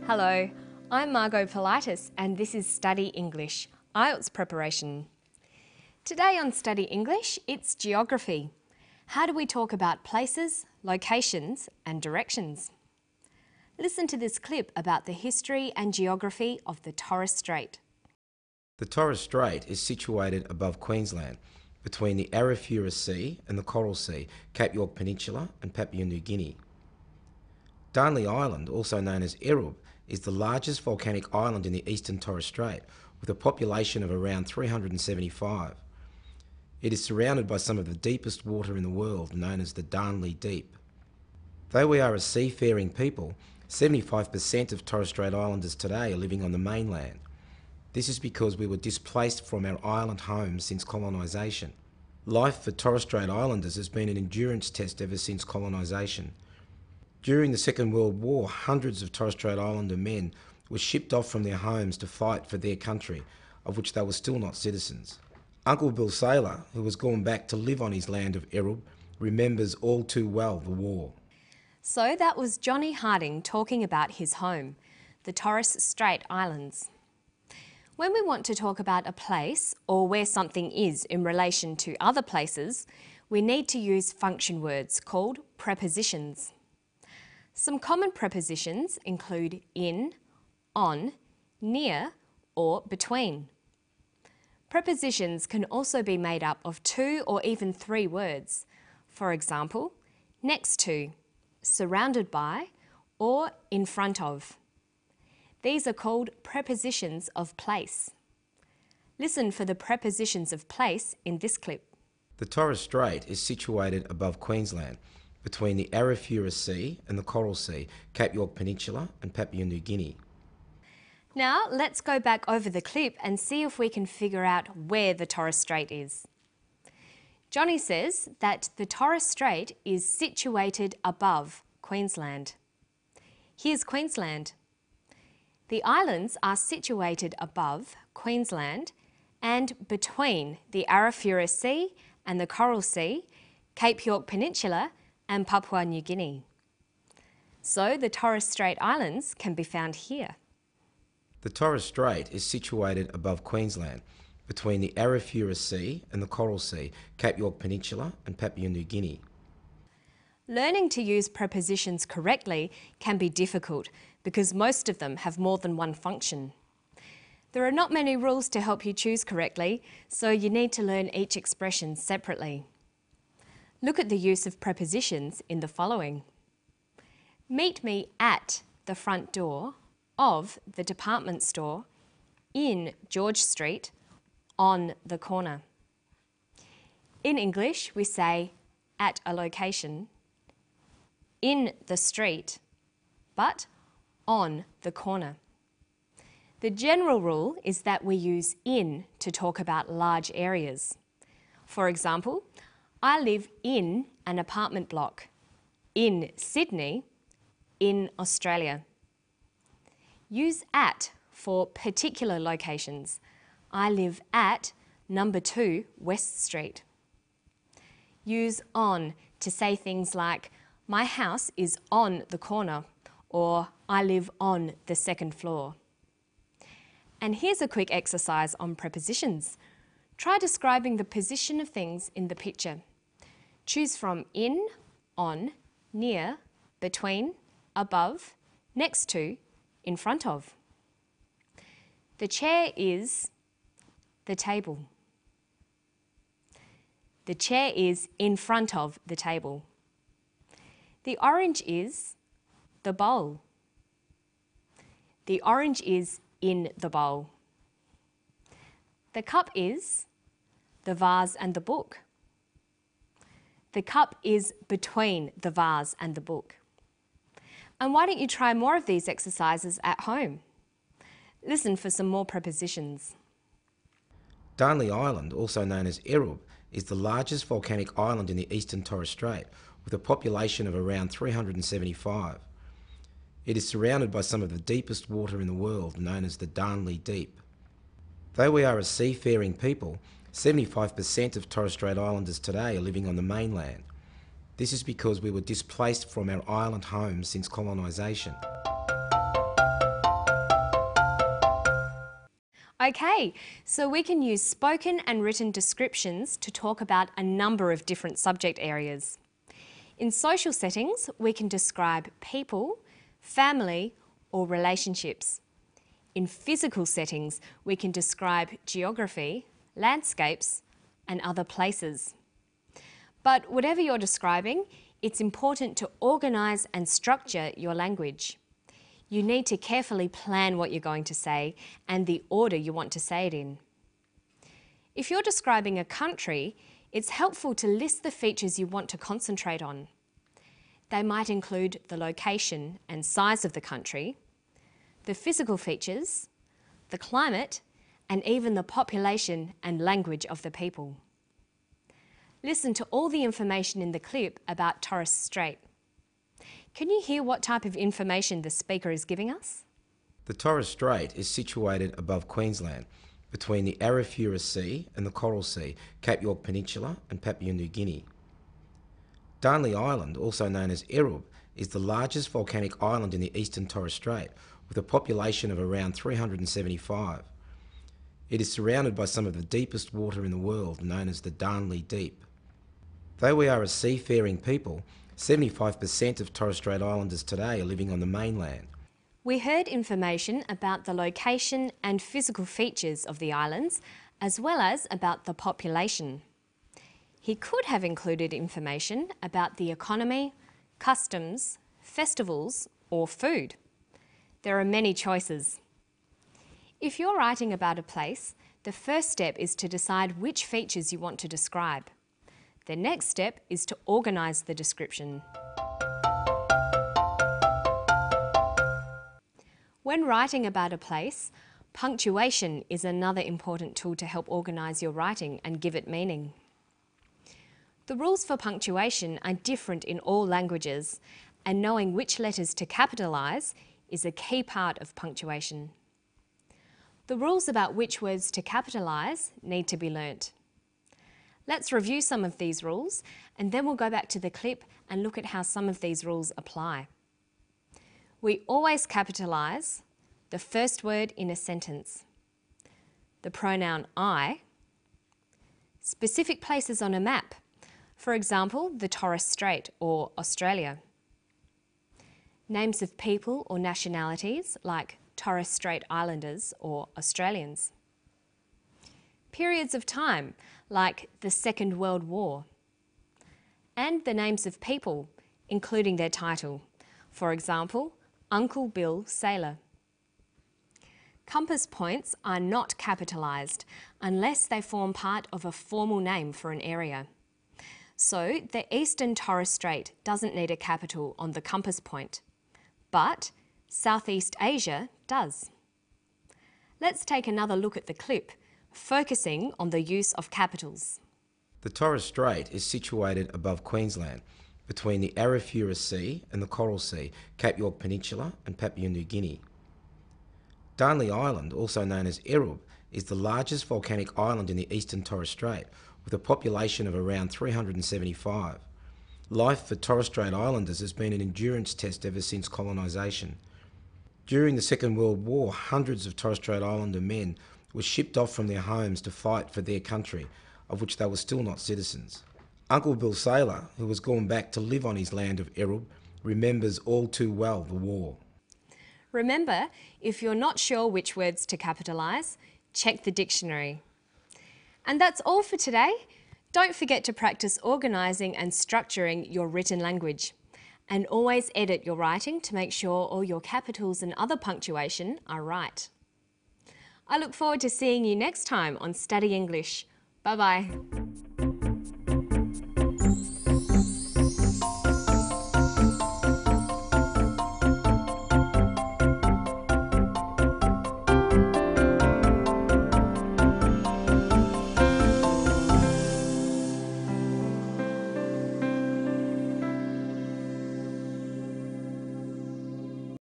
Hello, I'm Margot Politis and this is Study English, IELTS preparation. Today on Study English, it's geography. How do we talk about places, locations and directions? Listen to this clip about the history and geography of the Torres Strait. The Torres Strait is situated above Queensland, between the Arafura Sea and the Coral Sea, Cape York Peninsula and Papua New Guinea. Darnley Island, also known as Erub, is the largest volcanic island in the eastern Torres Strait, with a population of around 375. It is surrounded by some of the deepest water in the world, known as the Darnley Deep. Though we are a seafaring people, 75% of Torres Strait Islanders today are living on the mainland. This is because we were displaced from our island homes since colonisation. Life for Torres Strait Islanders has been an endurance test ever since colonisation. During the Second World War, hundreds of Torres Strait Islander men were shipped off from their homes to fight for their country, of which they were still not citizens. Uncle Bill Sailor, who has gone back to live on his land of Erub, remembers all too well the war. So that was Johnny Harding talking about his home, the Torres Strait Islands. When we want to talk about a place or where something is in relation to other places, we need to use function words called prepositions. Some common prepositions include in, on, near, or between. Prepositions can also be made up of 2 or even 3 words. For example, next to, surrounded by, or in front of. These are called prepositions of place. Listen for the prepositions of place in this clip. The Torres Strait is situated above Queensland, between the Arafura Sea and the Coral Sea, Cape York Peninsula and Papua New Guinea. Now let's go back over the clip and see if we can figure out where the Torres Strait is. Johnny says that the Torres Strait is situated above Queensland. Here's Queensland. The islands are situated above Queensland and between the Arafura Sea and the Coral Sea, Cape York Peninsula and Papua New Guinea. So the Torres Strait Islands can be found here. The Torres Strait is situated above Queensland, between the Arafura Sea and the Coral Sea, Cape York Peninsula and Papua New Guinea. Learning to use prepositions correctly can be difficult because most of them have more than one function. There are not many rules to help you choose correctly, so you need to learn each expression separately. Look at the use of prepositions in the following. Meet me at the front door of the department store in George Street on the corner. In English, we say at a location, in the street, but on the corner. The general rule is that we use in to talk about large areas. For example, I live in an apartment block in Sydney, in Australia. Use at for particular locations. I live at number 2 West Street. Use on to say things like, my house is on the corner, or I live on the 2nd floor. And here's a quick exercise on prepositions. Try describing the position of things in the picture. Choose from in, on, near, between, above, next to, in front of. The chair is the table. The chair is in front of the table. The orange is the bowl. The orange is in the bowl. The cup is the vase and the book. The cup is between the vase and the book. And why don't you try more of these exercises at home? Listen for some more prepositions. Darnley Island, also known as Erub, is the largest volcanic island in the eastern Torres Strait, with a population of around 375. It is surrounded by some of the deepest water in the world, known as the Darnley Deep. Though we are a seafaring people, 75% of Torres Strait Islanders today are living on the mainland. This is because we were displaced from our island homes since colonisation. Okay, so we can use spoken and written descriptions to talk about a number of different subject areas. In social settings, we can describe people, family, or relationships. In physical settings, we can describe geography, landscapes, and other places. But whatever you're describing, it's important to organise and structure your language. You need to carefully plan what you're going to say and the order you want to say it in. If you're describing a country, it's helpful to list the features you want to concentrate on. They might include the location and size of the country, the physical features, the climate, and even the population and language of the people. Listen to all the information in the clip about Torres Strait. Can you hear what type of information the speaker is giving us? The Torres Strait is situated above Queensland, between the Arafura Sea and the Coral Sea, Cape York Peninsula and Papua New Guinea. Darnley Island, also known as Erub, is the largest volcanic island in the eastern Torres Strait, with a population of around 375. It is surrounded by some of the deepest water in the world, known as the Darnley Deep. Though we are a seafaring people, 75% of Torres Strait Islanders today are living on the mainland. We heard information about the location and physical features of the islands, as well as about the population. He could have included information about the economy, customs, festivals, or food. There are many choices. If you're writing about a place, the first step is to decide which features you want to describe. The next step is to organise the description. When writing about a place, punctuation is another important tool to help organise your writing and give it meaning. The rules for punctuation are different in all languages, and knowing which letters to capitalise is a key part of punctuation. The rules about which words to capitalise need to be learnt. Let's review some of these rules, and then we'll go back to the clip and look at how some of these rules apply. We always capitalise the first word in a sentence, the pronoun I, specific places on a map, for example, the Torres Strait or Australia, names of people or nationalities like Torres Strait Islanders or Australians, periods of time like the Second World War, and the names of people, including their title, for example, Uncle Bill Sailor. Compass points are not capitalised unless they form part of a formal name for an area. So the Eastern Torres Strait doesn't need a capital on the compass point, but Southeast Asia does. Let's take another look at the clip, focusing on the use of capitals. The Torres Strait is situated above Queensland, between the Arafura Sea and the Coral Sea, Cape York Peninsula and Papua New Guinea. Darnley Island, also known as Erub, is the largest volcanic island in the eastern Torres Strait, with a population of around 375. Life for Torres Strait Islanders has been an endurance test ever since colonisation. During the Second World War, hundreds of Torres Strait Islander men were shipped off from their homes to fight for their country, of which they were still not citizens. Uncle Bill Sailor, who has gone back to live on his land of Erub, remembers all too well the war. Remember, if you're not sure which words to capitalise, check the dictionary. And that's all for today. Don't forget to practice organising and structuring your written language. And always edit your writing to make sure all your capitals and other punctuation are right. I look forward to seeing you next time on Study English. Bye-bye.